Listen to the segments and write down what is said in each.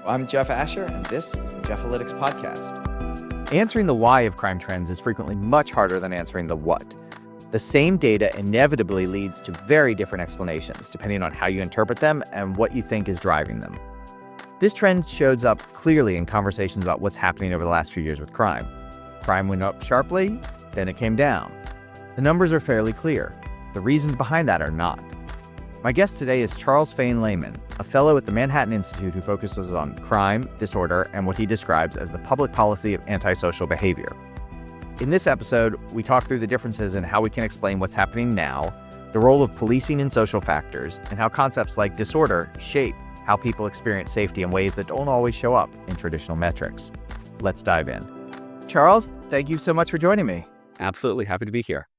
I'm Jeff Asher, and this is the Jeff-alytics podcast. Answering the why of crime trends is frequently much harder than answering the what. The same data inevitably leads to very different explanations, depending on how you interpret them and what you think is driving them. This trend shows up clearly in conversations about what's happening over the last few years with crime. Crime went up sharply, then it came down. The numbers are fairly clear. The reasons behind that are not. My guest today is Charles Fain Lehman, a fellow at the Manhattan Institute who focuses on crime, disorder, and what he describes as the public policy of antisocial behavior. In this episode, we talk through the differences in how we can explain what's happening now, the role of policing in social factors, and how concepts like disorder shape how people experience safety in ways that don't always show up in traditional metrics. Let's dive in. Charles, thank you so much for joining me. Absolutely. Happy to be here.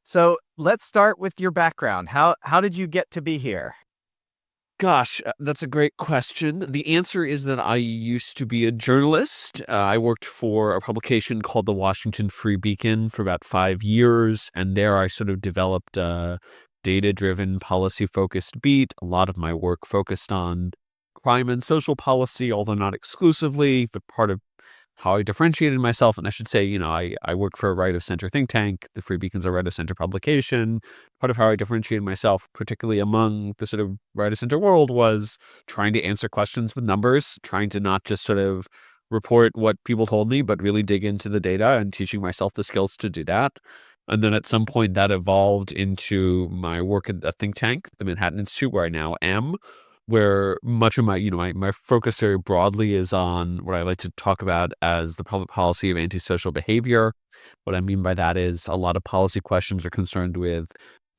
So let's start with your background. How did you get to be here? Gosh, that's a great question. The answer is that I used to be a journalist. I worked for a publication called the Washington Free Beacon for about 5 years. And there I sort of developed a data-driven, policy-focused beat. A lot of my work focused on crime and social policy, although not exclusively, but part of how I differentiated myself. And I should say, I work for a right-of-center think tank. The Free Beacon's a right-of-center publication. Part of how I differentiated myself, particularly among the sort of right-of-center world, was trying to answer questions with numbers, trying to not just sort of report what people told me, but really dig into the data and teaching myself the skills to do that. And then at some point that evolved into my work at a think tank, the Manhattan Institute, where I now am, where much of my, my focus very broadly is on what I like to talk about as the public policy of antisocial behavior. What I mean by that is a lot of policy questions are concerned with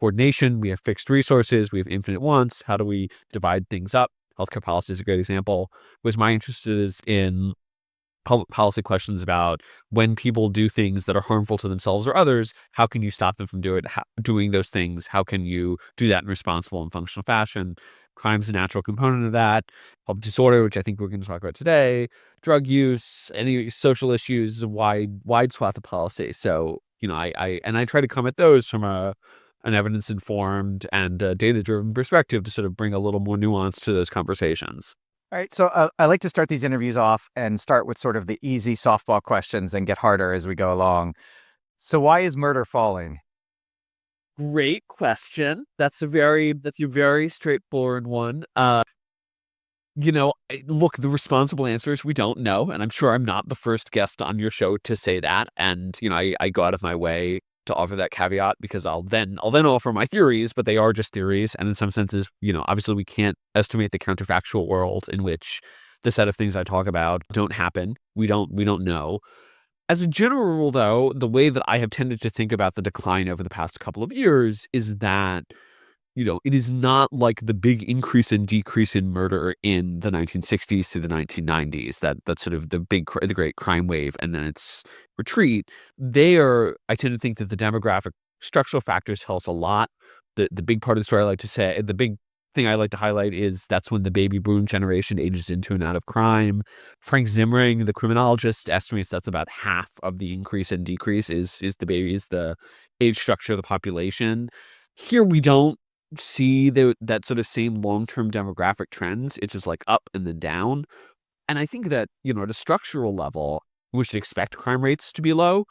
coordination. We have fixed resources. We have infinite wants. How do we divide things up? Healthcare policy is a great example. Was my interest is in public policy questions about when people do things that are harmful to themselves or others, how can you stop them from doing those things? How can you do that in responsible and functional fashion? Crime's a natural component of that. Public disorder, which I think we're going to talk about today, drug use, any social issues, wide swath of policy. So, I try to come at those from an evidence-informed and data-driven perspective to sort of bring a little more nuance to those conversations. All right, so I like to start these interviews off and start with sort of the easy softball questions and get harder as we go along. So why is murder falling? Great question. That's a very straightforward one. Look, the responsible answer is we don't know, and I'm sure I'm not the first guest on your show to say that. And I go out of my way to offer that caveat because I'll then offer my theories, but they are just theories, and in some senses, obviously we can't estimate the counterfactual world in which the set of things I talk about don't happen. We don't know. As a general rule, though, the way that I have tended to think about the decline over the past couple of years is that, it is not like the big increase and decrease in murder in the 1960s to the 1990s, that's sort of the great crime wave and then its retreat. I tend to think that the demographic structural factors tell us a lot. The big part of the story I like to say, the big thing I like to highlight is that's when the baby boom generation ages into and out of crime. Frank Zimring, the criminologist, estimates that's about half of the increase and decrease is the age structure of the population. Here we don't see that sort of same long-term demographic trends. It's just like up and then down. And I think that, at a structural level, we should expect crime rates to be low.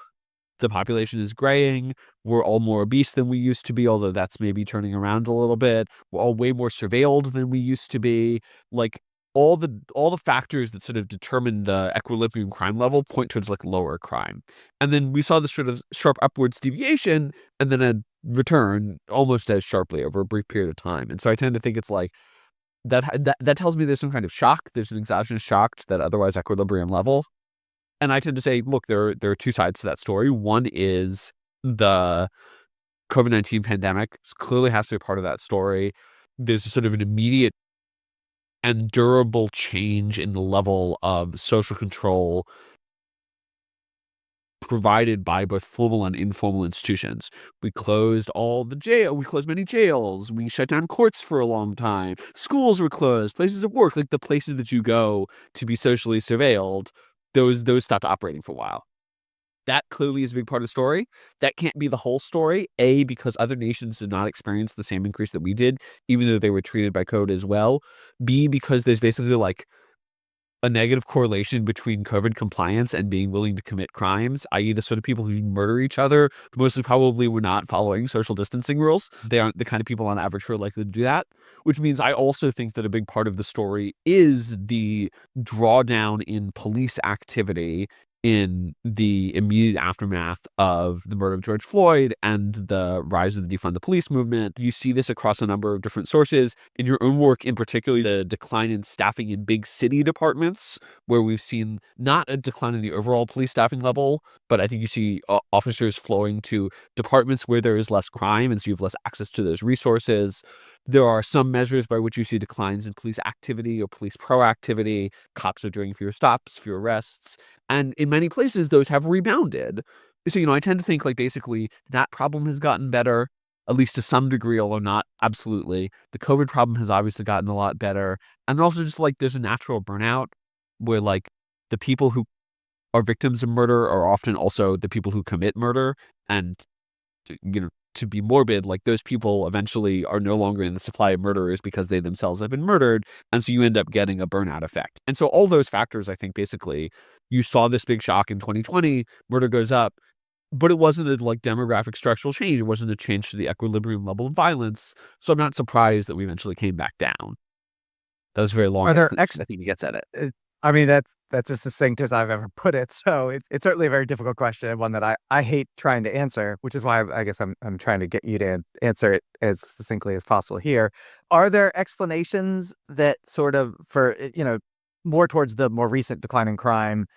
The population is graying. We're all more obese than we used to be, although that's maybe turning around a little bit. We're all way more surveilled than we used to be. Like all the factors that sort of determine the equilibrium crime level point towards like lower crime. And then we saw this sort of sharp upwards deviation and then a return almost as sharply over a brief period of time. And so I tend to think it's like that tells me there's some kind of shock. There's an exogenous shock to that otherwise equilibrium level. And I tend to say, look, there are two sides to that story. One is the COVID-19 pandemic clearly has to be part of that story. There's a sort of an immediate and durable change in the level of social control provided by both formal and informal institutions. We closed many jails. We shut down courts for a long time. Schools were closed. Places of work, like the places that you go to be socially surveilled, those stopped operating for a while. That clearly is a big part of the story. That can't be the whole story. A, because other nations did not experience the same increase that we did, even though they were treated by code as well. B, because there's basically like a negative correlation between COVID compliance and being willing to commit crimes, i.e. the sort of people who murder each other, mostly probably were not following social distancing rules. They aren't the kind of people on average who are likely to do that, which means I also think that a big part of the story is the drawdown in police activity in the immediate aftermath of the murder of George Floyd and the rise of the defund the police movement. You see this across a number of different sources. In your own work, in particular, the decline in staffing in big city departments, where we've seen not a decline in the overall police staffing level, but I think you see officers flowing to departments where there is less crime, and so you have less access to those resources. There are some measures by which you see declines in police activity or police proactivity. Cops are doing fewer stops, fewer arrests. And in many places, those have rebounded. So, I tend to think like basically that problem has gotten better, at least to some degree, although not absolutely. The COVID problem has obviously gotten a lot better. And also just like there's a natural burnout where like the people who are victims of murder are often also the people who commit murder. And, to be morbid, like those people eventually are no longer in the supply of murderers because they themselves have been murdered. And so you end up getting a burnout effect. And so all those factors, I think, basically, you saw this big shock in 2020, murder goes up, but it wasn't a like demographic structural change. It wasn't a change to the equilibrium level of violence. So I'm not surprised that we eventually came back down. That was very long. Are there I think he gets at it. I mean, that's as succinct as I've ever put it. So it's certainly a very difficult question, and one that I hate trying to answer, which is why I guess I'm trying to get you to answer it as succinctly as possible here. Are there explanations that sort of for, more towards the more recent decline in crime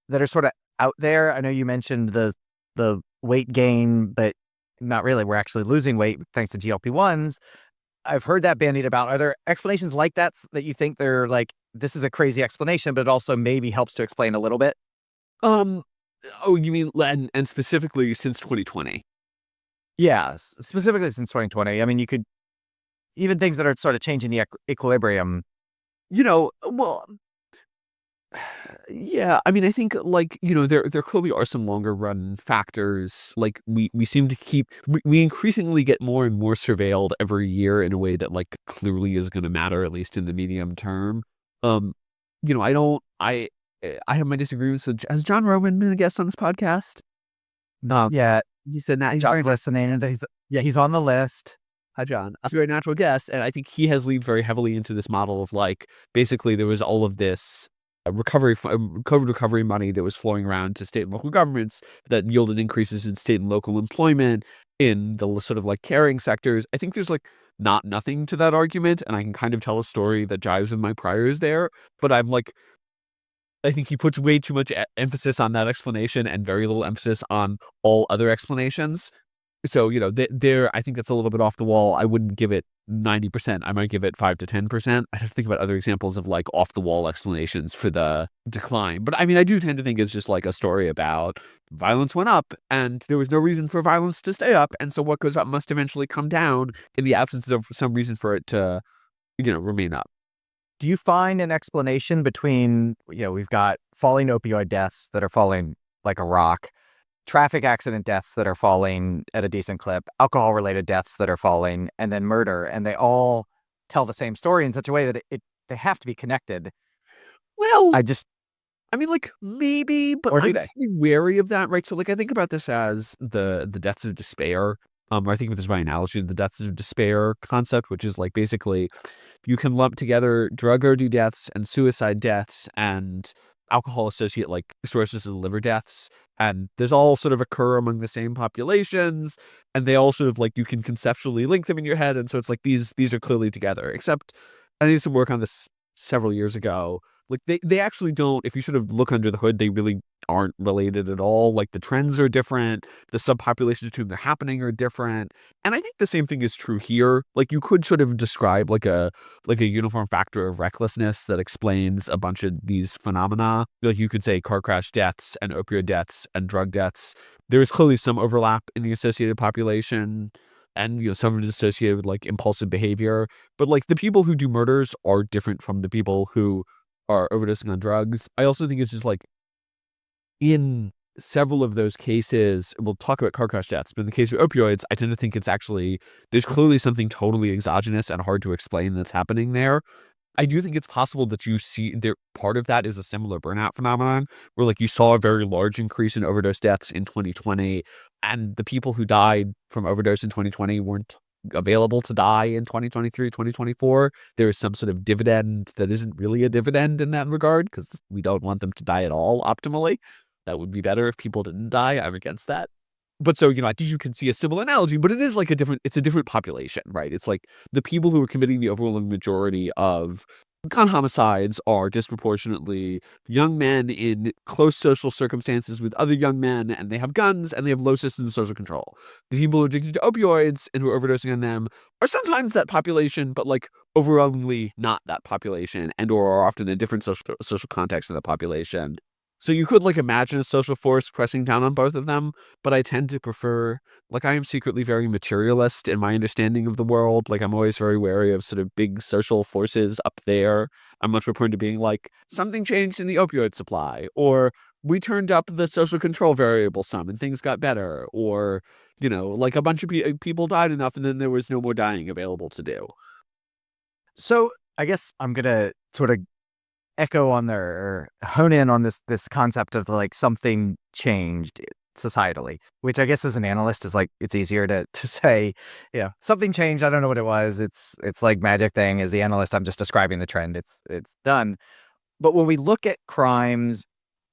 that are sort of out there? I know you mentioned the weight gain, but not really. We're actually losing weight thanks to GLP-1s. I've heard that bandied about. Are there explanations like that you think they're like, this is a crazy explanation, but it also maybe helps to explain a little bit? Oh, you mean, and specifically since 2020? Yeah, specifically since 2020. I mean, you could, even things that are sort of changing the equilibrium. Well, yeah, I mean, I think like, there clearly are some longer run factors. Like we seem to we increasingly get more and more surveilled every year in a way that like clearly is going to matter, at least in the medium term. I have my disagreements with, has John Roman been a guest on this podcast? No. Yeah. He said that he's listening. He's on the list. Hi, John. That's a very natural guest. And I think he has leaned very heavily into this model of like, basically there was all of this COVID recovery money that was flowing around to state and local governments that yielded increases in state and local employment in the sort of like caring sectors. I think there's like not nothing to that argument, and I can kind of tell a story that jives with my priors there, but I think he puts way too much emphasis on that explanation and very little emphasis on all other explanations. So, I think that's a little bit off the wall. I wouldn't give it 90%. I might give it 5 to 10%. I have to think about other examples of like off the wall explanations for the decline. But I mean, I do tend to think it's just like a story about violence went up and there was no reason for violence to stay up. And so what goes up must eventually come down in the absence of some reason for it to, remain up. Do you find an explanation between, we've got falling opioid deaths that are falling like a rock, traffic accident deaths that are falling at a decent clip, alcohol-related deaths that are falling, and then murder, and they all tell the same story in such a way that they have to be connected? Well, I mean, like maybe, but I'm wary of that, right? So, like, I think about this as the deaths of despair. I think of this by analogy to the deaths of despair concept, which is like basically you can lump together drug overdose deaths and suicide deaths and alcohol associate like cirrhosis of the liver deaths, and there's all sort of occur among the same populations, and they all sort of like you can conceptually link them in your head, and so it's like these are clearly together. Except I did some work on this several years ago. Like they actually don't, if you sort of look under the hood, they really aren't related at all. Like the trends are different, the subpopulations to whom they're happening are different. And I think the same thing is true here. Like you could sort of describe like a uniform factor of recklessness that explains a bunch of these phenomena. Like you could say car crash deaths and opioid deaths and drug deaths. There's clearly some overlap in the associated population. And, some of it is associated with like impulsive behavior. But like the people who do murders are different from the people who are overdosing on drugs. I also think it's just like in several of those cases, we'll talk about car crash deaths, but in the case of opioids, I tend to think it's actually, there's clearly something totally exogenous and hard to explain that's happening there. I do think it's possible that you see there part of that is a similar burnout phenomenon where like you saw a very large increase in overdose deaths in 2020, and the people who died from overdose in 2020 weren't available to die in 2023, 2024. There is some sort of dividend that isn't really a dividend in that regard because we don't want them to die at all optimally. That would be better if people didn't die. I'm against that. But so, I think you can see a similar analogy, but it is like it's a different population, right? It's like the people who are committing the overwhelming majority of gun homicides are disproportionately young men in close social circumstances with other young men, and they have guns and they have low systems of social control. The people who are addicted to opioids and who are overdosing on them are sometimes that population, but like overwhelmingly not that population, and or are often in different social context of the population. So you could like imagine a social force pressing down on both of them, but I tend to prefer, like, I am secretly very materialist in my understanding of the world. Like, I'm always very wary of sort of big social forces up there. I'm much more prone to being like, something changed in the opioid supply, or we turned up the social control variable some and things got better, or, like a bunch of people died enough and then there was no more dying available to do. So I guess I'm going to sort of echo on there or hone in on this concept of like something changed societally, which I guess as an analyst is like, it's easier to say, something changed. I don't know what it was. It's like magic thing. As the analyst, I'm just describing the trend. It's done. But when we look at crimes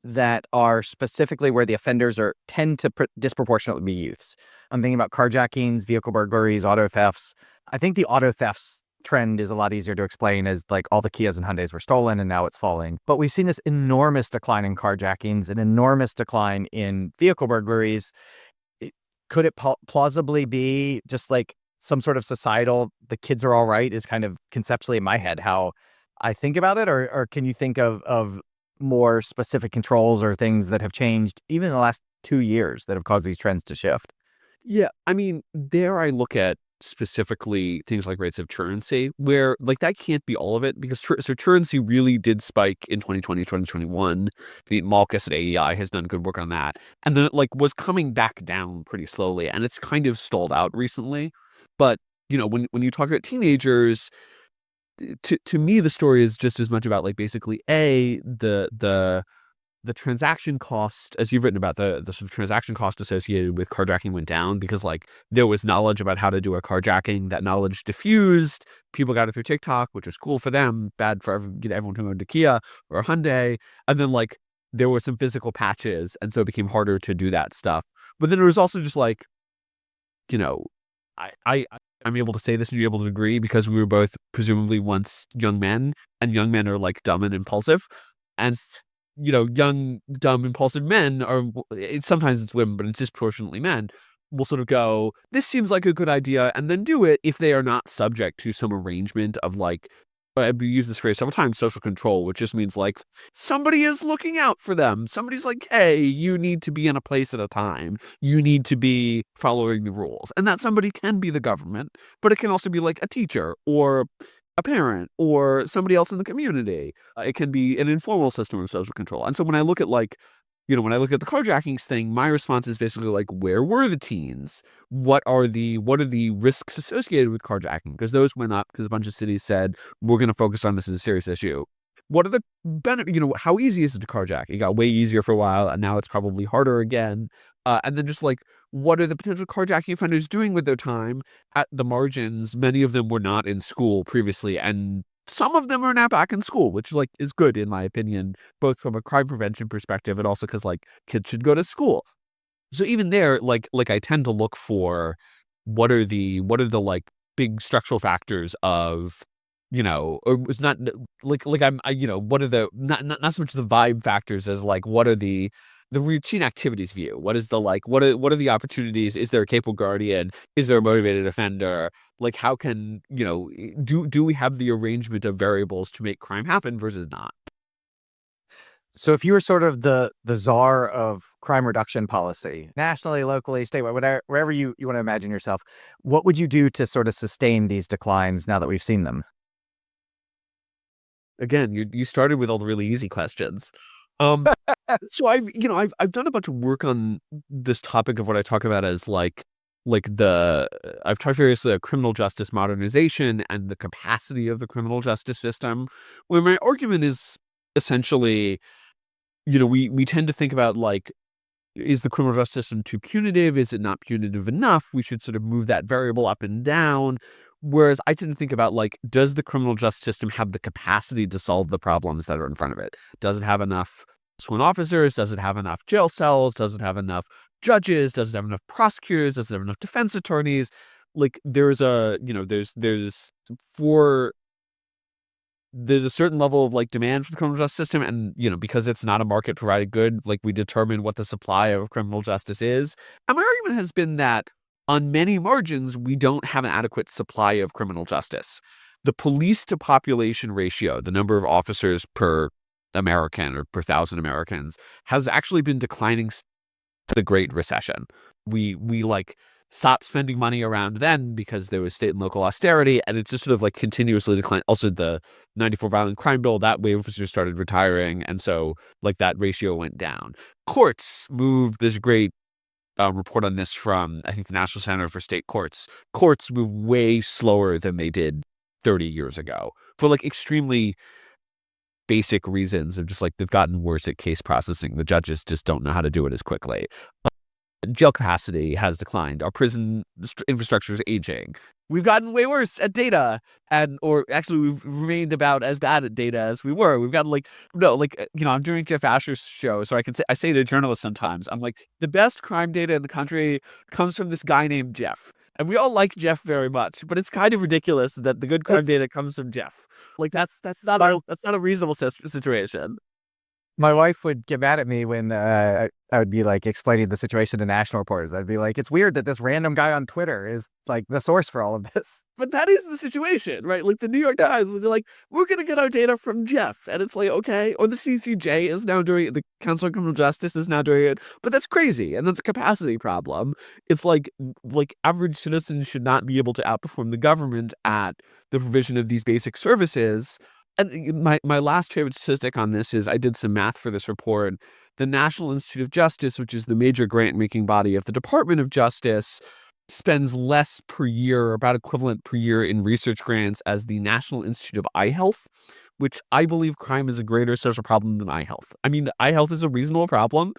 that are specifically where the offenders tend to disproportionately be youths, I'm thinking about carjackings, vehicle burglaries, auto thefts. I think the auto thefts trend is a lot easier to explain as like all the Kias and Hyundais were stolen and now it's falling. But we've seen this enormous decline in carjackings, an enormous decline in vehicle burglaries. Could it plausibly be just like some sort of societal, the kids are all right, is kind of conceptually in my head how I think about it? Or can you think of more specific controls or things that have changed even in the last 2 years that have caused these trends to shift? Yeah, I mean, there I look at specifically things like rates of truancy, where like that can't be all of it because truancy really did spike in 2020, 2021. I mean, Malkus at AEI has done good work on that. And then it like was coming back down pretty slowly, and it's kind of stalled out recently. But, when you talk about teenagers, to me, the story is just as much about like basically the transaction cost, as you've written about, the sort of transaction cost associated with carjacking went down because like there was knowledge about how to do a carjacking. That knowledge diffused. People got it through TikTok, which was cool for them, bad for everyone who owned a Kia or a Hyundai. And then like there were some physical patches, and so it became harder to do that stuff. But then it was also just like, I'm able to say this and you're able to agree because we were both presumably once young men, and young men are like dumb and impulsive. And young, dumb, impulsive men sometimes it's women, but it's disproportionately men, will sort of go, this seems like a good idea, and then do it if they are not subject to some arrangement of like, we use this phrase several times, social control, which just means like somebody is looking out for them. Somebody's like, hey, you need to be in a place at a time. You need to be following the rules. And that somebody can be the government, but it can also be like a teacher or a parent or somebody else in the community. It can be an informal system of social control. And so when I look at like, when I look at the carjackings thing, my response is basically like, where were the teens? What are the risks associated with carjacking? Because those went up because a bunch of cities said, we're going to focus on this as a serious issue. What are the benefits? How easy is it to carjack? It got way easier for a while, and now it's probably harder again. And then just like, what are the potential carjacking offenders doing with their time at the margins? Many of them were not in school previously, and some of them are now back in school, which like is good in my opinion, both from a crime prevention perspective and also because like kids should go to school. So even there, like I tend to look for what are the like big structural factors of, or it's not like what are the not so much the vibe factors as like what are the routine activities view. What is the like? What are the opportunities? Is there a capable guardian? Is there a motivated offender? Like, how can do we have the arrangement of variables to make crime happen versus not? So if you were sort of the czar of crime reduction policy, nationally, locally, statewide, whatever, wherever you want to imagine yourself, what would you do to sort of sustain these declines now that we've seen them? Again, you started with all the really easy questions. So I've done a bunch of work on this topic of what I talk about as like I've talked variously about criminal justice modernization and the capacity of the criminal justice system, where my argument is essentially, we tend to think about is the criminal justice system too punitive? Is it not punitive enough? We should sort of move that variable up and down. Whereas I tend to think about does the criminal justice system have the capacity to solve the problems that are in front of it? Does it have enough sworn officers? Does it have enough jail cells? Does it have enough judges? Does it have enough prosecutors? Does it have enough defense attorneys? For there's a certain level of demand for the criminal justice system, and because it's not a market provided good, we determine what the supply of criminal justice is. And my argument has been that on many margins we don't have an adequate supply of criminal justice. The police to population ratio, the number of officers per American or per 1,000 Americans, has actually been declining since the Great Recession. We stopped spending money around then because there was state and local austerity, and it's just sort of continuously declined. Also, the 94 violent crime bill, that way officers started retiring, and so that ratio went down. Courts moved, there's a great report on this from, I think, the National Center for State Courts. Courts move way slower than they did 30 years ago for extremely basic reasons of just they've gotten worse at case processing. The judges just don't know how to do it as quickly. Jail capacity has declined. Our prison infrastructure is aging. We've gotten way worse at data, or actually we've remained about as bad at data as we were. We've gotten I'm doing Jeff Asher's show, so I say to journalists sometimes, I'm the best crime data in the country comes from this guy named Jeff. And we all like Jeff very much, but it's kind of ridiculous that the good crime data comes from Jeff. That's not a reasonable situation. My wife would get mad at me when I would be explaining the situation to national reporters. I'd be it's weird that this random guy on Twitter is the source for all of this. But that is the situation, right? The New York Times, they're we're going to get our data from Jeff. And it's okay. Or the CCJ is now doing it. The Council on Criminal Justice is now doing it. But that's crazy. And that's a capacity problem. It's average citizens should not be able to outperform the government at the provision of these basic services. And my last favorite statistic on this is I did some math for this report. The National Institute of Justice, which is the major grant-making body of the Department of Justice, spends less per year, about equivalent per year in research grants as the National Institute of Eye Health, which I believe crime is a greater social problem than eye health. I mean, eye health is a reasonable problem.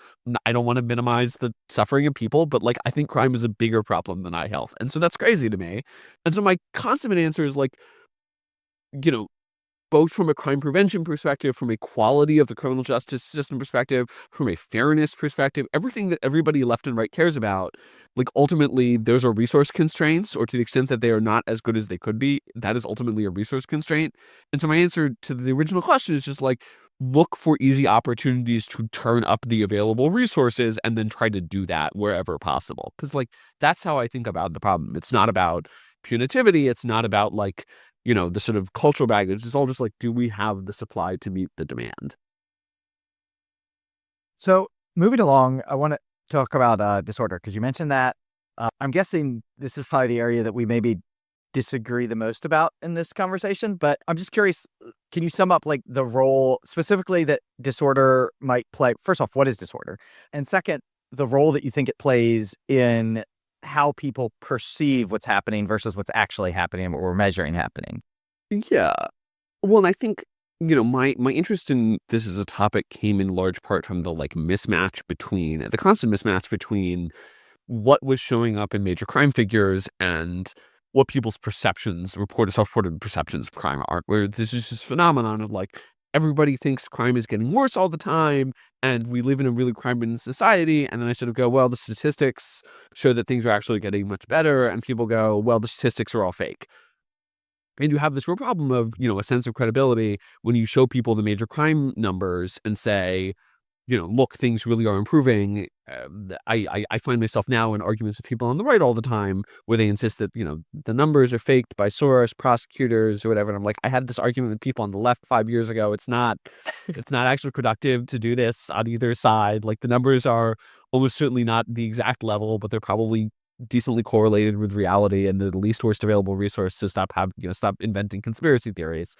I don't want to minimize the suffering of people, but I think crime is a bigger problem than eye health. And so that's crazy to me. And so my consummate answer is both from a crime prevention perspective, from a quality of the criminal justice system perspective, from a fairness perspective, everything that everybody left and right cares about, ultimately those are resource constraints, or to the extent that they are not as good as they could be, that is ultimately a resource constraint. And so my answer to the original question is just look for easy opportunities to turn up the available resources and then try to do that wherever possible. Because that's how I think about the problem. It's not about punitivity. It's not about the sort of cultural baggage. It's all just do we have the supply to meet the demand? So moving along, I want to talk about disorder, because you mentioned that. I'm guessing this is probably the area that we maybe disagree the most about in this conversation, but I'm just curious, can you sum up the role specifically that disorder might play? First off, what is disorder? And second, the role that you think it plays in how people perceive what's happening versus what's actually happening or we're measuring happening. Yeah. Well, and I think, my interest in this as a topic came in large part from the the constant mismatch between what was showing up in major crime figures and what people's self-reported perceptions of crime are, where this is this phenomenon of everybody thinks crime is getting worse all the time, and we live in a really crime-ridden society. And then I sort of go, well, the statistics show that things are actually getting much better. And people go, well, the statistics are all fake. And you have this real problem of, a sense of credibility when you show people the major crime numbers and say, look, things really are improving. I find myself now in arguments with people on the right all the time where they insist that, the numbers are faked by source, prosecutors, or whatever. And I'm I had this argument with people on the left 5 years ago. It's not actually productive to do this on either side. The numbers are almost certainly not the exact level, but they're probably decently correlated with reality and the least worst available resource to stop inventing conspiracy theories.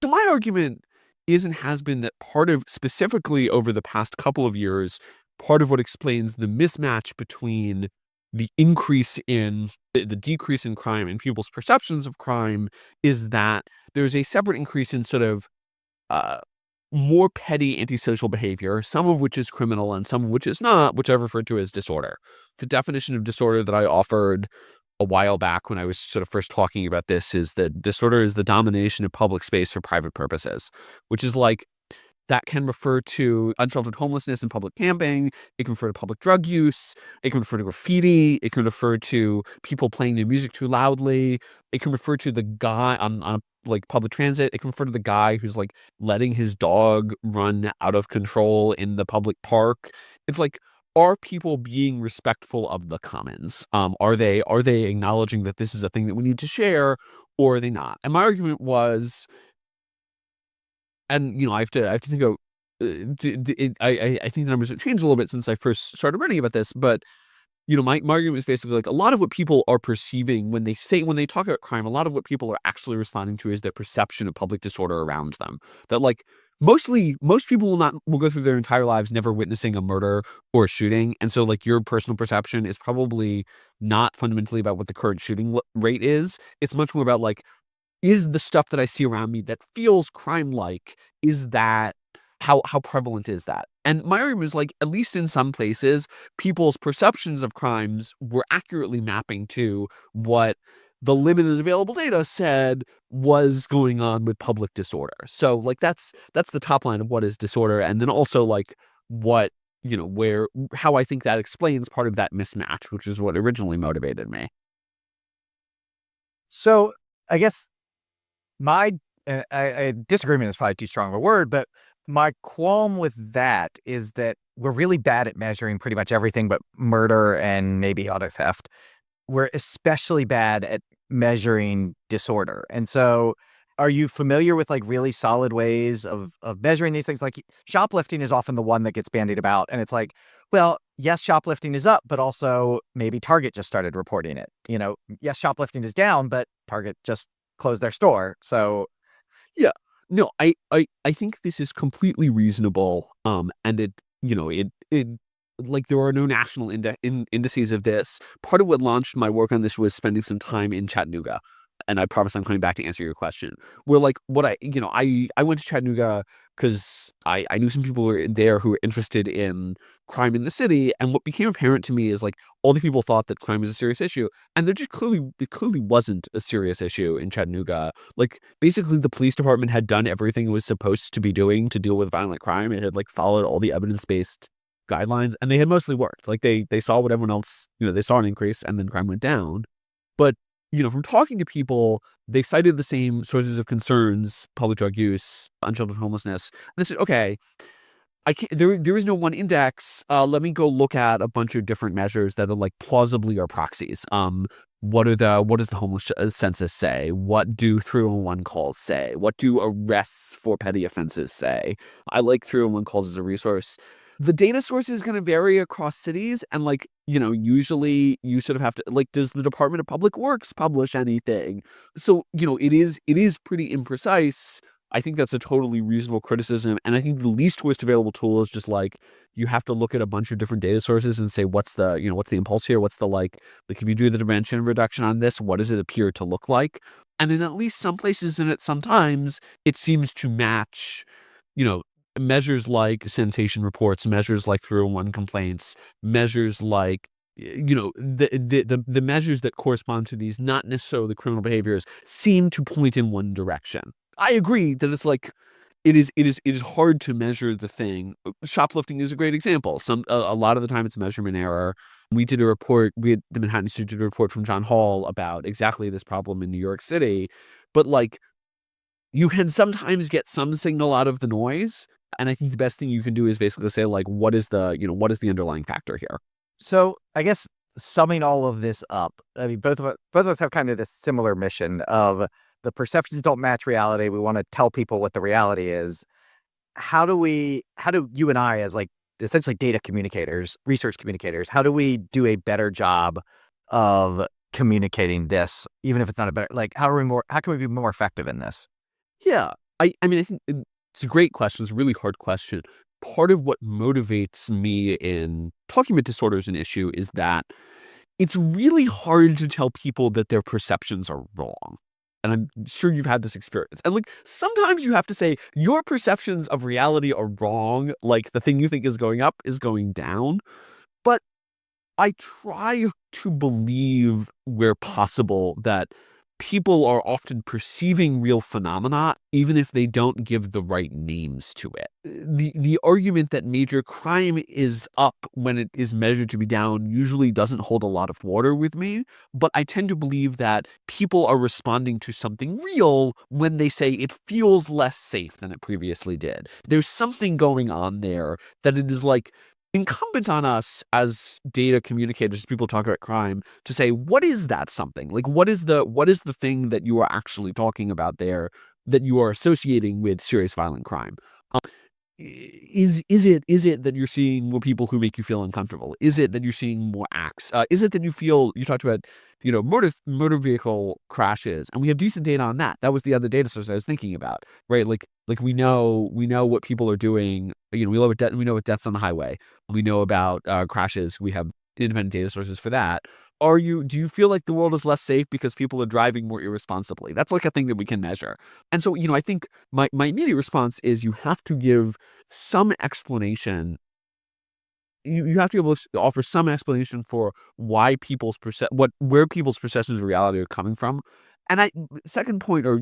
So my argument is and has been that part of, specifically over the past couple of years, part of what explains the mismatch between the increase in the decrease in crime and people's perceptions of crime is that there's a separate increase in sort of uh, more petty antisocial behavior, some of which is criminal and some of which is not, which I've referred to as disorder. The definition of disorder that I offered a while back when I was sort of first talking about this is that disorder is the domination of public space for private purposes, which is like that can refer to unsheltered homelessness and public camping. It can refer to public drug use. It can refer to graffiti. It can refer to people playing their music too loudly. It can refer to the guy on like public transit. It can refer to the guy who's like letting his dog run out of control in the public park. It's like, are people being respectful of the commons? Are they acknowledging that this is a thing that we need to share, or are they not? And my argument was, and I have to think of, I think the numbers have changed a little bit since I first started writing about this, but my argument is basically like a lot of what people are perceiving when they talk about crime, a lot of what people are actually responding to is their perception of public disorder around them. That like most people will go through their entire lives never witnessing a murder or a shooting, and so like your personal perception is probably not fundamentally about what the current shooting rate is. It's much more about like, is the stuff that I see around me that feels crime-like, is that how prevalent is that? And my argument is like, at least in some places, people's perceptions of crimes were accurately mapping to what the limited available data said was going on with public disorder. So like that's the top line of what is disorder, and then also like what how I think that explains part of that mismatch, which is what originally motivated me. So I guess my disagreement is probably too strong of a word, but my qualm with that is that we're really bad at measuring pretty much everything but murder and maybe auto theft. We're especially bad at measuring disorder. And so are you familiar with like really solid ways of measuring these things? Like shoplifting is often the one that gets bandied about. And it's like, well, yes, shoplifting is up, but also maybe Target just started reporting it. Yes, shoplifting is down, but Target just closed their store. So yeah, no, I think this is completely reasonable. And it like there are no national indices of this. Part of what launched my work on this was spending some time in Chattanooga. And I promise I'm coming back to answer your question. Where like what I went to Chattanooga because I knew some people were there who were interested in crime in the city. And what became apparent to me is like all the people thought that crime was a serious issue. And it clearly wasn't a serious issue in Chattanooga. Like basically the police department had done everything it was supposed to be doing to deal with violent crime. It had like followed all the evidence-based guidelines, and they had mostly worked. Like they saw what everyone else, they saw an increase and then crime went down. But from talking to people, they cited the same sources of concerns: public drug use, unsheltered homelessness. And they said, okay, I can't, there is no one index. Let me go look at a bunch of different measures that are like plausibly are proxies. What does the homeless census say? What do 311 calls say? What do arrests for petty offenses say? I like 311 calls as a resource. The data source is going to vary across cities, and like, usually you sort of have to like, does the Department of Public Works publish anything? So, it is pretty imprecise. I think that's a totally reasonable criticism. And I think the least worst available tool is just like, you have to look at a bunch of different data sources and say, what's the impulse here? What's the like if you do the dimension reduction on this, what does it appear to look like? And in at least some places in it, sometimes it seems to match, measures like sanitation reports, measures like 301 complaints, measures like, the measures that correspond to these, not necessarily criminal behaviors, seem to point in one direction. I agree that it's like, it is hard to measure the thing. Shoplifting is a great example. A lot of the time it's measurement error. The Manhattan Institute did a report from John Hall about exactly this problem in New York City. But like, you can sometimes get some signal out of the noise. And I think the best thing you can do is basically say like, what is the underlying factor here? So I guess summing all of this up, I mean, both of us have kind of this similar mission of the perceptions don't match reality. We want to tell people what the reality is. How do you and I, as like essentially data communicators, research communicators, how do we do a better job of communicating this, even if it's not a better, like, how can we be more effective in this? Yeah. I mean, I think it's a great question. It's a really hard question. Part of what motivates me in talking about disorder as an issue is that it's really hard to tell people that their perceptions are wrong. And I'm sure you've had this experience. And like sometimes you have to say your perceptions of reality are wrong. Like the thing you think is going up is going down. But I try to believe where possible that people are often perceiving real phenomena even if they don't give the right names to it. The argument that major crime is up when it is measured to be down usually doesn't hold a lot of water with me, but I tend to believe that people are responding to something real when they say it feels less safe than it previously did. There's something going on there that it is like incumbent on us as data communicators, people talk about crime, to say, what is that something? Like, what is the thing that you are actually talking about there that you are associating with serious violent crime? Is it that you're seeing more people who make you feel uncomfortable? Is it that you're seeing more acts? Is it that you talked about, motor vehicle crashes, and we have decent data on that. That was the other data source I was thinking about, right? Like we know what people are doing. We know what deaths on the highway. We know about crashes. We have independent data sources for that. Do you feel like the world is less safe because people are driving more irresponsibly? That's like a thing that we can measure. And so, I think my immediate response is you have to give some explanation. You have to be able to offer some explanation for why where people's perceptions of reality are coming from. And second point, or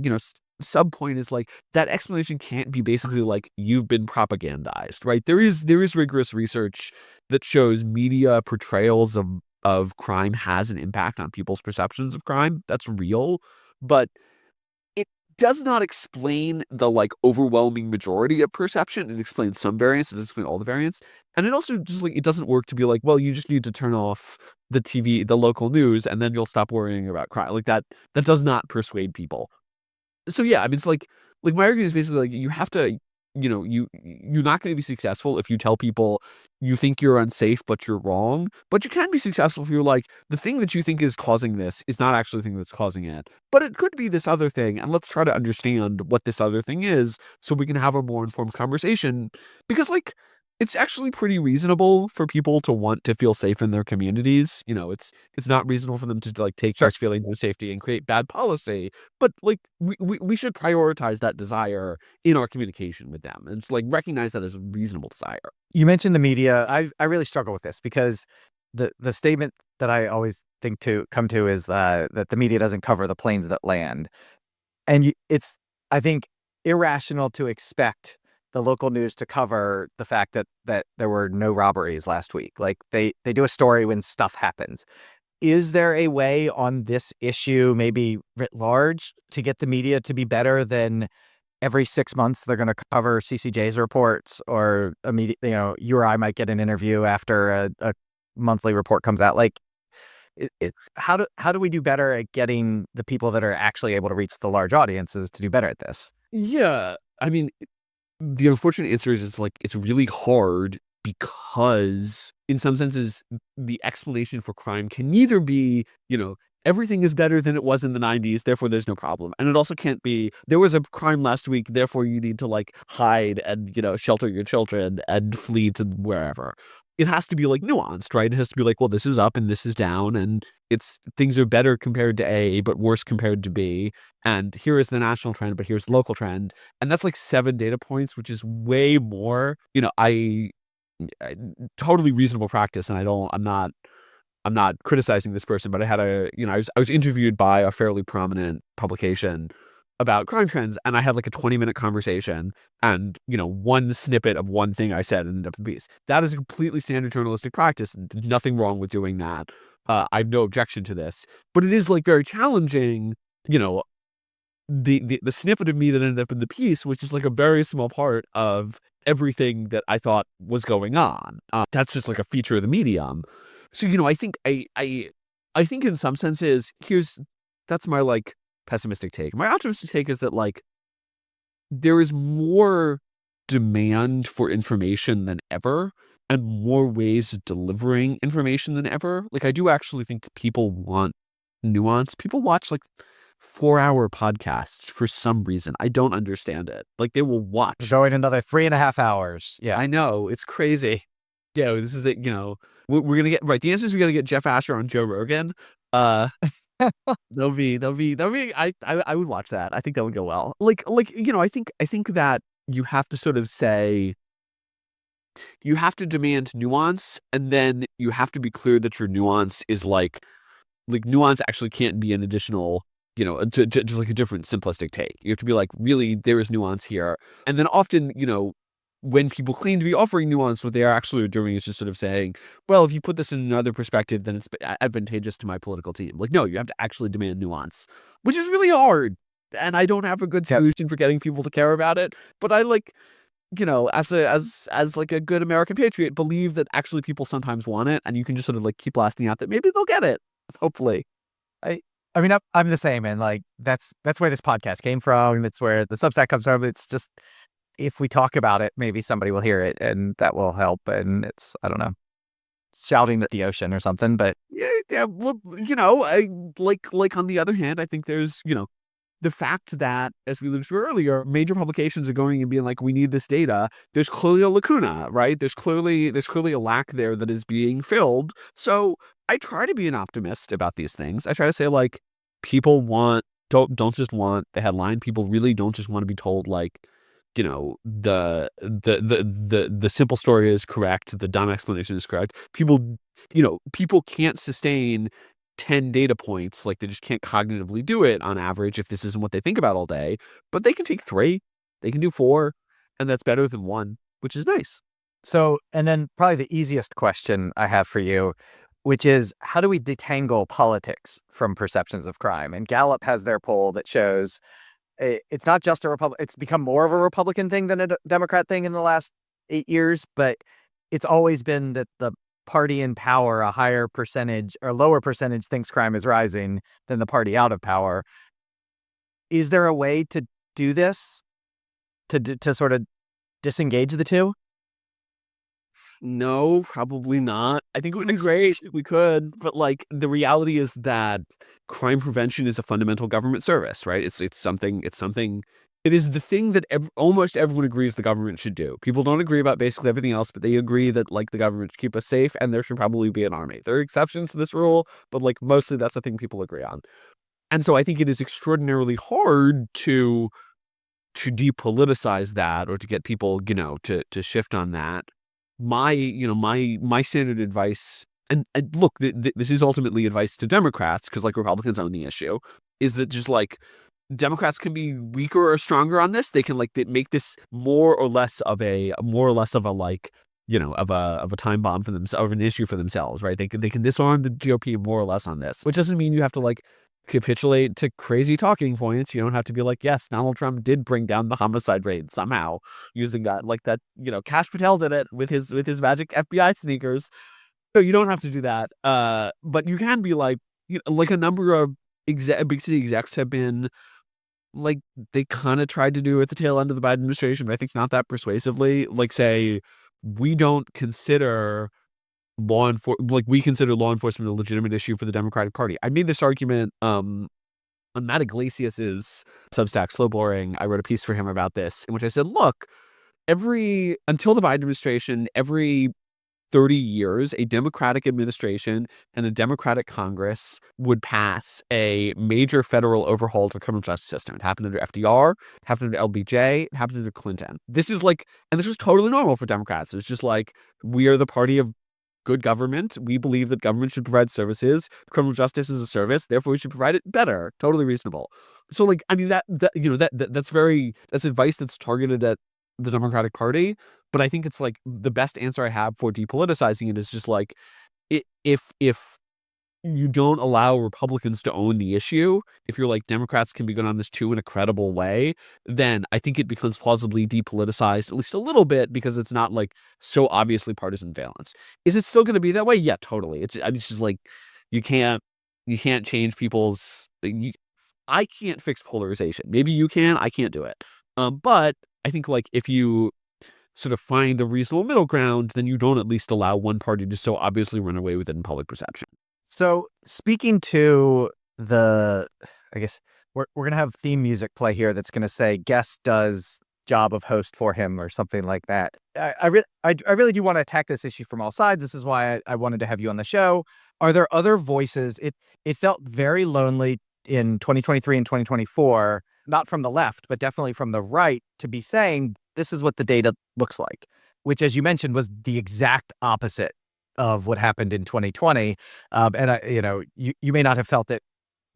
sub point, is like that explanation can't be basically like you've been propagandized, right? There is rigorous research that shows media portrayals of crime has an impact on people's perceptions of crime. That's real, but it does not explain the like overwhelming majority of perception. It explains some variants. It doesn't explain all the variants. And it also just like, it doesn't work to be like, well, you just need to turn off the TV, the local news, and then you'll stop worrying about crime. Like that does not persuade people. So yeah, I mean, it's like my argument is basically like you have to, you're not going to be successful if you tell people you think you're unsafe, but you're wrong. But you can be successful if you're like, the thing that you think is causing this is not actually the thing that's causing it, but it could be this other thing. And let's try to understand what this other thing is so we can have a more informed conversation. Because like, it's actually pretty reasonable for people to want to feel safe in their communities. It's not reasonable for them to like take those feelings of safety and create bad policy. But like we should prioritize that desire in our communication with them and like recognize that as a reasonable desire. You mentioned the media. I really struggle with this because the statement that I always come to is that the media doesn't cover the planes that land. And it's, I think, irrational to expect the local news to cover the fact that there were no robberies last week. Like they do a story when stuff happens. Is there a way on this issue, maybe writ large, to get the media to be better than every 6 months they're going to cover CCJ's reports, or you or I might get an interview after a monthly report comes out? Like, how do we do better at getting the people that are actually able to reach the large audiences to do better at this? Yeah, I mean, the unfortunate answer is it's really hard because in some senses the explanation for crime can neither be, everything is better than it was in the 90s, therefore there's no problem. And it also can't be, there was a crime last week, therefore you need to like hide and, shelter your children and flee to wherever. It has to be like nuanced, right? It has to be like, well, this is up and this is down, and things are better compared to A, but worse compared to B. And here is the national trend, but here's the local trend. And that's like 7 data points, which is way more, I totally reasonable practice. And I'm not criticizing this person, but I had I was interviewed by a fairly prominent publication about crime trends, and I had like a 20-minute conversation, and one snippet of one thing I said ended up in the piece. That is a completely standard journalistic practice. There's nothing wrong with doing that. I have no objection to this, but it is like very challenging. The snippet of me that ended up in the piece, which is like a very small part of everything that I thought was going on. That's just like a feature of the medium. So I think I think in some senses that's my like pessimistic take. My optimistic take is that like there is more demand for information than ever and more ways of delivering information than ever. Like I do actually think that people want nuance. People watch like 4-hour podcasts for some reason. I don't understand it. Like they will watch. We're going another 3.5 hours. Yeah, I know, it's crazy. Yeah, this is We're gonna get right. The answer is we gotta get Jeff Asher on Joe Rogan. That'll be. I would watch that. I think that would go well. I think that you have to sort of say you have to demand nuance, and then you have to be clear that your nuance is like nuance actually can't be an additional, just like a different simplistic take. You have to be like, really, there is nuance here. And then often, when people claim to be offering nuance, what they are actually doing is just sort of saying, well, if you put this in another perspective, then it's advantageous to my political team. Like, no, you have to actually demand nuance, which is really hard. And I don't have a good solution for getting people to care about it. But I as like a good American patriot, believe that actually people sometimes want it, and you can just sort of like keep blasting out that maybe they'll get it. Hopefully. I mean, I'm the same, and like that's where this podcast came from. It's where the Substack comes from. It's just, if we talk about it, maybe somebody will hear it, and that will help. And it's, I don't know, shouting at the ocean or something. But yeah. Well, I like on the other hand, I think there's the fact that, as we alluded to earlier, major publications are going and being like, we need this data. There's clearly a lacuna, right? There's clearly a lack there that is being filled. So I try to be an optimist about these things. I try to say, like, people don't just want the headline. People really don't just want to be told, like, the simple story is correct, the dumb explanation is correct. People can't sustain 10 data points. Like, they just can't cognitively do it on average if this isn't what they think about all day. But they can take 3, they can do 4, and that's better than 1, which is nice. So, and then probably the easiest question I have for you, which is, how do we detangle politics from perceptions of crime? And Gallup has their poll that shows it's not just it's become more of a Republican thing than a Democrat thing in the last 8 years, but it's always been that the party in power, a higher percentage or lower percentage, thinks crime is rising than the party out of power. Is there a way to do this, to sort of disengage the two? No, probably not. I think it would be great if we could, but like, the reality is that crime prevention is a fundamental government service, right? It's something. It is the thing that almost everyone agrees the government should do. People don't agree about basically everything else, but they agree that, like, the government should keep us safe, and there should probably be an army. There are exceptions to this rule, but like, mostly that's the thing people agree on. And so I think it is extraordinarily hard to depoliticize that, or to get people, to shift on that. My standard advice, and look, this is ultimately advice to Democrats, because like Republicans own the issue, is that just like, Democrats can be weaker or stronger on this. They can they make this more or less of a like, of a time bomb for themselves, of an issue for themselves, right? They can disarm the GOP more or less on this, which doesn't mean you have to like capitulate to crazy talking points. You don't have to be like, yes, Donald Trump did bring down the homicide rate somehow using that, like that, Kash Patel did it with his magic FBI sneakers. So you don't have to do that. But you can be like, like a number of big city execs have been, like, they kind of tried to do at the tail end of the Biden administration, but I think not that persuasively. Like, say, we don't consider we consider law enforcement a legitimate issue for the Democratic Party. I made this argument on Matt Iglesias's Substack, Slow Boring. I wrote a piece for him about this, in which I said, look, until the Biden administration, every 30 years, a Democratic administration and a Democratic Congress would pass a major federal overhaul to the criminal justice system. It happened under FDR, it happened under LBJ, it happened under Clinton. This is like, and this was totally normal for Democrats. It's just like, we are the party of good government. We believe that government should provide services. Criminal justice is a service, therefore we should provide it better. Totally reasonable. So like, I mean, that's advice that's targeted at the Democratic Party. But I think it's like, the best answer I have for depoliticizing it is just like, if you don't allow Republicans to own the issue, if you're like, Democrats can be good on this too in a credible way, then I think it becomes plausibly depoliticized, at least a little bit, because it's not like so obviously partisan valence. Is it still going to be that way? Yeah, totally. It's just like, you can't change people's. I can't fix polarization. Maybe you can. I can't do it. But I think like, if you sort of find a reasonable middle ground, then you don't at least allow one party to so obviously run away with it in public perception. So speaking to I guess we're going to have theme music play here that's going to say, guest does job of host for him or something like that. I really do want to attack this issue from all sides. This is why I wanted to have you on the show. Are there other voices? It felt very lonely in 2023 and 2024, not from the left, but definitely from the right, to be saying this is what the data looks like, which, as you mentioned, was the exact opposite of what happened in 2020. And you may not have felt it.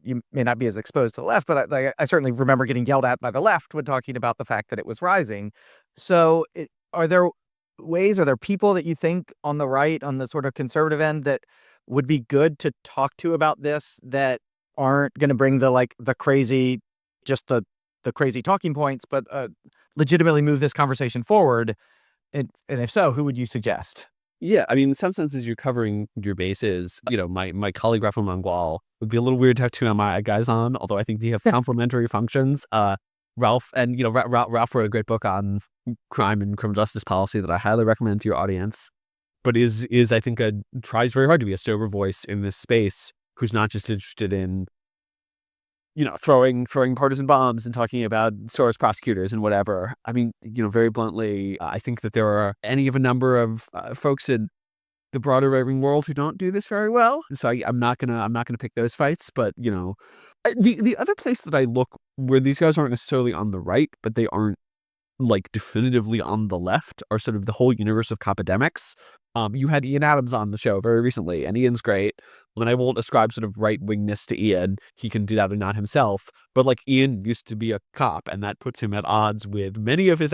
You may not be as exposed to the left, but I certainly remember getting yelled at by the left when talking about the fact that it was rising. So are there people that you think on the right, on the sort of conservative end, that would be good to talk to about this, that aren't going to bring the crazy, just the crazy talking points, but legitimately move this conversation forward? And if so, who would you suggest? Yeah, I mean, in some senses, you're covering your bases. My colleague Rafa Mangual would be a little weird to have two MI guys on, although I think they have complementary functions. Ralph Ralph wrote a great book on crime and criminal justice policy that I highly recommend to your audience. But is I think tries very hard to be a sober voice in this space, who's not just interested in throwing partisan bombs and talking about Soros prosecutors and whatever. I mean, very bluntly, I think that there are any of a number of folks in the broader right-wing world who don't do this very well. So I'm not gonna pick those fights. But the other place that I look where these guys aren't necessarily on the right, but they aren't definitively on the left, are sort of the whole universe of copidemics. You had Ian Adams on the show very recently, and Ian's great. And I won't ascribe sort of right-wingness to Ian. He can do that or not himself. But Ian used to be a cop, and that puts him at odds with many of his,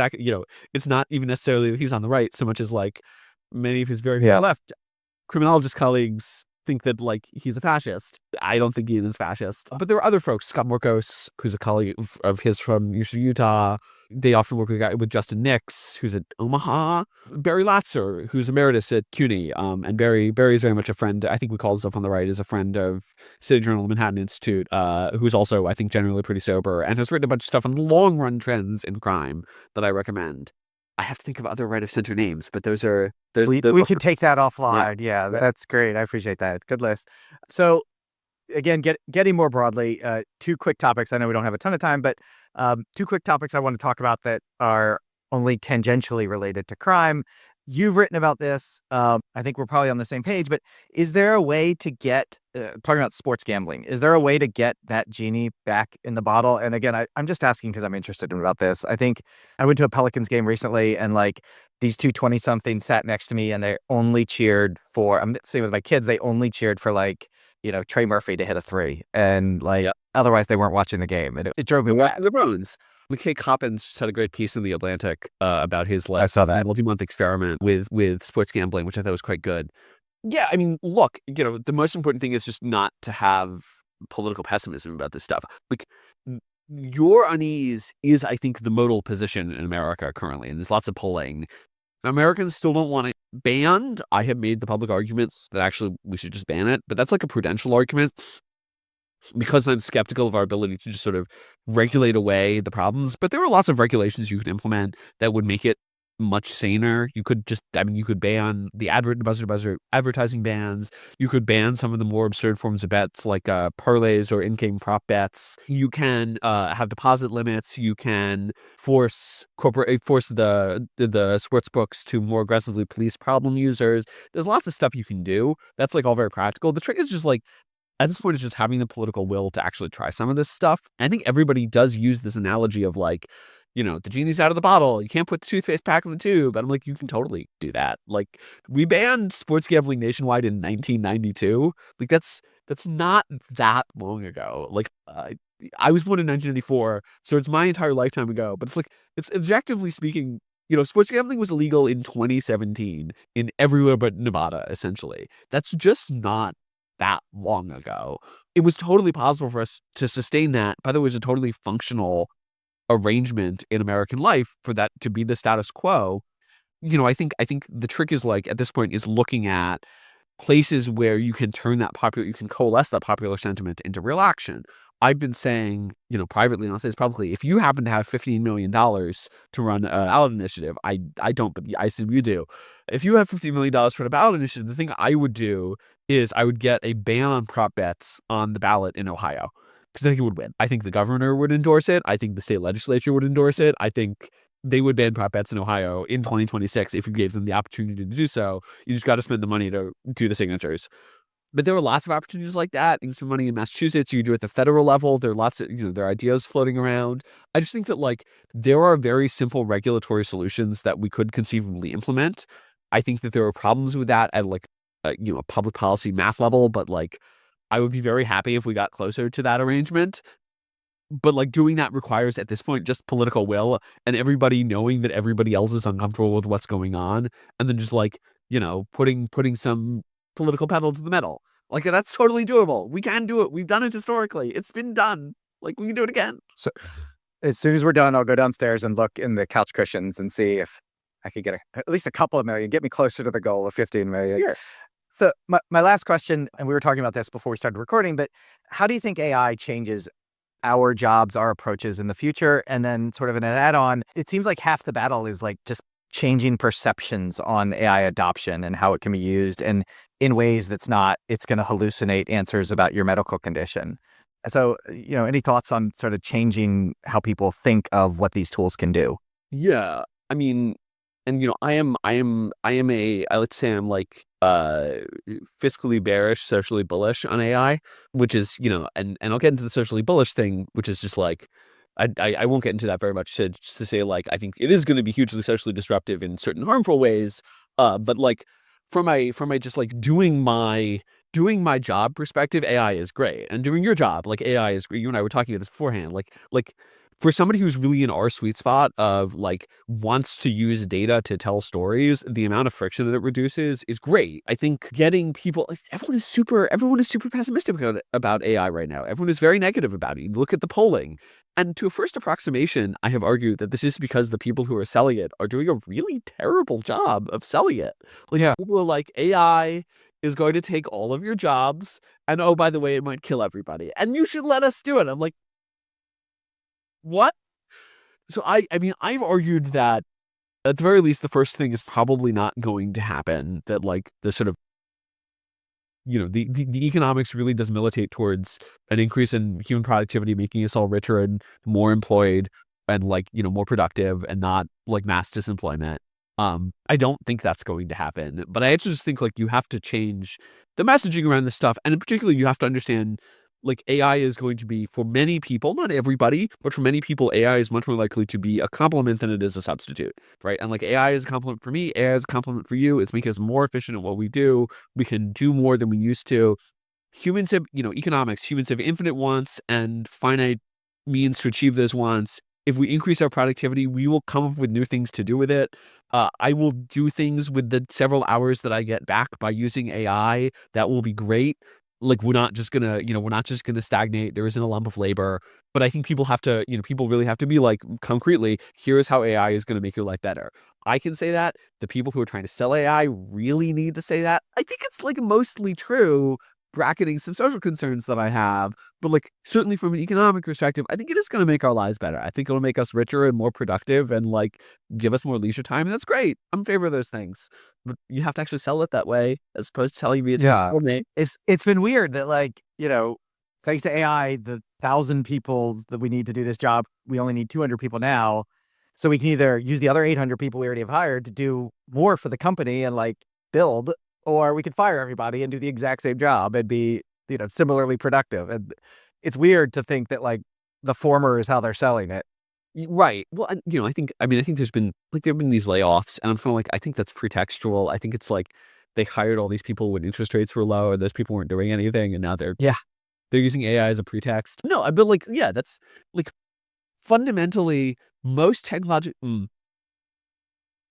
it's not even necessarily that he's on the right so much as many of his very left criminologist colleagues think that he's a fascist. I don't think Ian is fascist. But there are other folks, Scott Morkos, who's a colleague of his from Utah. They often work with Justin Nix, who's at Omaha. Barry Latzer, who's emeritus at CUNY. And Barry is very much a friend. I think we call himself on the right as a friend of City Journal Manhattan Institute, who's also, I think, generally pretty sober and has written a bunch of stuff on long run trends in crime that I recommend. I have to think of other right of center names, but those are we can take that offline. Yeah, that's great. I appreciate that. Good list. So again, getting more broadly, two quick topics. I know we don't have a ton of time, but two quick topics I want to talk about that are only tangentially related to crime. You've written about this. I think we're probably on the same page, but is there a way to get, talking about sports gambling, is there a way to get that genie back in the bottle? And again, I'm just asking because I'm interested about this. I think I went to a Pelicans game recently, and these two 20-somethings sat next to me, and they only cheered for, I'm sitting with my kids, they only cheered for Trey Murphy to hit a three. And otherwise they weren't watching the game. And it drove me wild. The Bruins. McKay Coppins had a great piece in The Atlantic about his I saw that multi-month experiment with sports gambling, which I thought was quite good. Yeah, I mean, look, the most important thing is just not to have political pessimism about this stuff. Your unease is, I think, the modal position in America currently, and there's lots of polling. Americans still don't want it banned. I have made the public argument that actually we should just ban it, but that's a prudential argument, because I'm skeptical of our ability to just sort of regulate away the problems. But there are lots of regulations you could implement that would make it much saner. You could you could ban the buzzer advertising bans. You could ban some of the more absurd forms of bets like parlays or in-game prop bets. You can have deposit limits. You can force the sports books to more aggressively police problem users. There's lots of stuff you can do. That's all very practical. The trick is just at this point, it's just having the political will to actually try some of this stuff. I think everybody does use this analogy of the genie's out of the bottle. You can't put the toothpaste back in the tube. And I'm you can totally do that. We banned sports gambling nationwide in 1992. That's not that long ago. I was born in 1994, so it's my entire lifetime ago. But it's objectively speaking, sports gambling was illegal in 2017 in everywhere but Nevada, essentially. That's just not that long ago. It was totally possible for us to sustain that. By the way, it was a totally functional arrangement in American life for that to be the status quo. I think the trick is at this point is looking at places where you can you can coalesce that popular sentiment into real action. I've been saying, privately, and I'll say this publicly, if you happen to have $15 million to run a ballot initiative, I don't, but I assume you do. If you have $15 million for a ballot initiative, the thing I would do is I would get a ban on prop bets on the ballot in Ohio, because I think it would win. I think the governor would endorse it. I think the state legislature would endorse it. I think they would ban prop bets in Ohio in 2026 if you gave them the opportunity to do so. You just got to spend the money to do the signatures. But there are lots of opportunities like that. You can spend money in Massachusetts. You can do it at the federal level. There are lots of, there are ideas floating around. I just think that like there are very simple regulatory solutions that we could conceivably implement. I think that there are problems with that at like, a public policy math level, but like I would be very happy if we got closer to that arrangement. But like doing that requires at this point just political will and everybody knowing that everybody else is uncomfortable with what's going on, and then just like, putting some political pedal to the metal. Like that's totally doable. We can do it. We've done it historically. It's been done. Like we can do it again. So as soon as we're done, I'll go downstairs and look in the couch cushions and see if I could get at least a couple of million, get me closer to the goal of 15 million. Sure. So my last question, and we were talking about this before we started recording, but how do you think AI changes our jobs, our approaches in the future? And then sort of an add-on, it seems like half the battle is like just changing perceptions on AI adoption and how it can be used, and in ways it's going to hallucinate answers about your medical condition. So, any thoughts on sort of changing how people think of what these tools can do? Yeah. I mean, and I like to say I'm like fiscally bearish, socially bullish on AI, which is, and I'll get into the socially bullish thing, which is just like I won't get into that very much, to say like I think it is going to be hugely socially disruptive in certain harmful ways. But like from a just like doing my job perspective, AI is great. And doing your job, like AI is great. You and I were talking about this beforehand. Like for somebody who's really in our sweet spot of like wants to use data to tell stories, the amount of friction that it reduces is great. I think getting people, everyone is super pessimistic about AI right now. Everyone is very negative about it. You look at the polling. And to a first approximation, I have argued that this is because the people who are selling it are doing a really terrible job of selling it. Like, yeah, people are like, AI is going to take all of your jobs, and oh, by the way, it might kill everybody, and you should let us do it. I'm like, what? So I mean, I've argued that at the very least, the first thing is probably not going to happen. That like the sort of, the economics really does militate towards an increase in human productivity, making us all richer and more employed and like, more productive, and not like mass disemployment. I don't think that's going to happen, but I actually just think like you have to change the messaging around this stuff. And in particular, you have to understand like AI is going to be, for many people, not everybody, but for many people, AI is much more likely to be a complement than it is a substitute, right? And like AI is a complement for me, AI is a complement for you. It's making us more efficient at what we do. We can do more than we used to. Humans have, economics, humans have infinite wants and finite means to achieve those wants. If we increase our productivity, we will come up with new things to do with it. I will do things with the several hours that I get back by using AI. That will be great. Like we're not just gonna stagnate. There isn't a lump of labor, but I think people have to, people really have to be like, concretely, here's how AI is going to make your life better. I can say that. The people who are trying to sell AI really need to say that. I think it's like mostly true, bracketing some social concerns that I have, but like certainly from an economic perspective, I think it is going to make our lives better. I think it'll make us richer and more productive and like give us more leisure time. And that's great. I'm in favor of those things. But you have to actually sell it that way as opposed to telling me it's for me. It's been weird that like, thanks to AI, the 1,000 people that we need to do this job, we only need 200 people now. So we can either use the other 800 people we already have hired to do more for the company and like build, or we could fire everybody and do the exact same job and be, similarly productive. And it's weird to think that like the former is how they're selling it. Right. Well, I think there's been there've been these layoffs, and I'm kind of like, I think that's pretextual. I think it's like they hired all these people when interest rates were low and those people weren't doing anything, and now they're using AI as a pretext. No, but like, yeah, that's like fundamentally most technological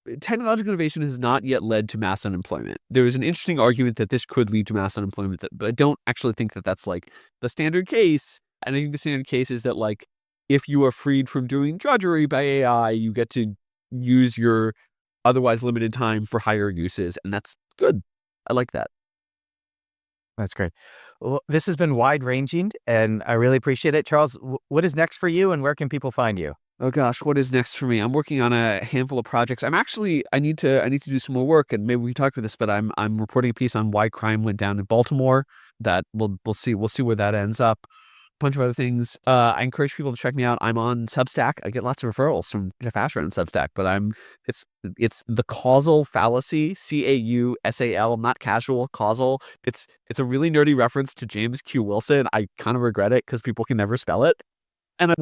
innovation has not yet led to mass unemployment. There is an interesting argument that this could lead to mass unemployment, but I don't actually think that that's like the standard case. And I think the standard case is that like, if you are freed from doing drudgery by AI, you get to use your otherwise limited time for higher uses. And that's good. I like that. That's great. Well, this has been wide ranging and I really appreciate it. Charles, what is next for you and where can people find you? Oh gosh, what is next for me? I'm working on a handful of projects. I need to do some more work, and maybe we can talk about this, but I'm reporting a piece on why crime went down in Baltimore. That we'll see where that ends up. bunch of other things. I encourage people to check me out. I'm on Substack. I get lots of referrals from Jeff Asher on Substack, but it's the causal fallacy, CAUSAL, not casual, causal. It's a really nerdy reference to James Q. Wilson. I kind of regret it because people can never spell it. And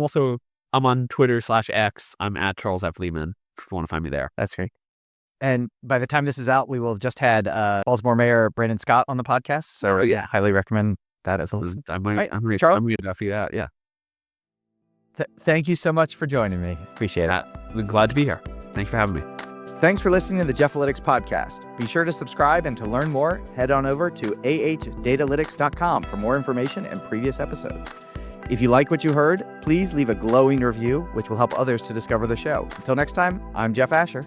I'm on Twitter/X. I'm at Charles F. Lehman if you want to find me there. That's great. And by the time this is out, we will have just had Baltimore Mayor Brandon Scott on the podcast. So yeah, highly recommend that as a listen. I'm going to feed that. Yeah. Thank you so much for joining me. Appreciate it. I'm glad to be here. Thanks for having me. Thanks for listening to the Jeff-alytics podcast. Be sure to subscribe, and to learn more, head on over to ahdatalytics.com for more information and previous episodes. If you like what you heard, please leave a glowing review, which will help others to discover the show. Until next time, I'm Jeff Asher.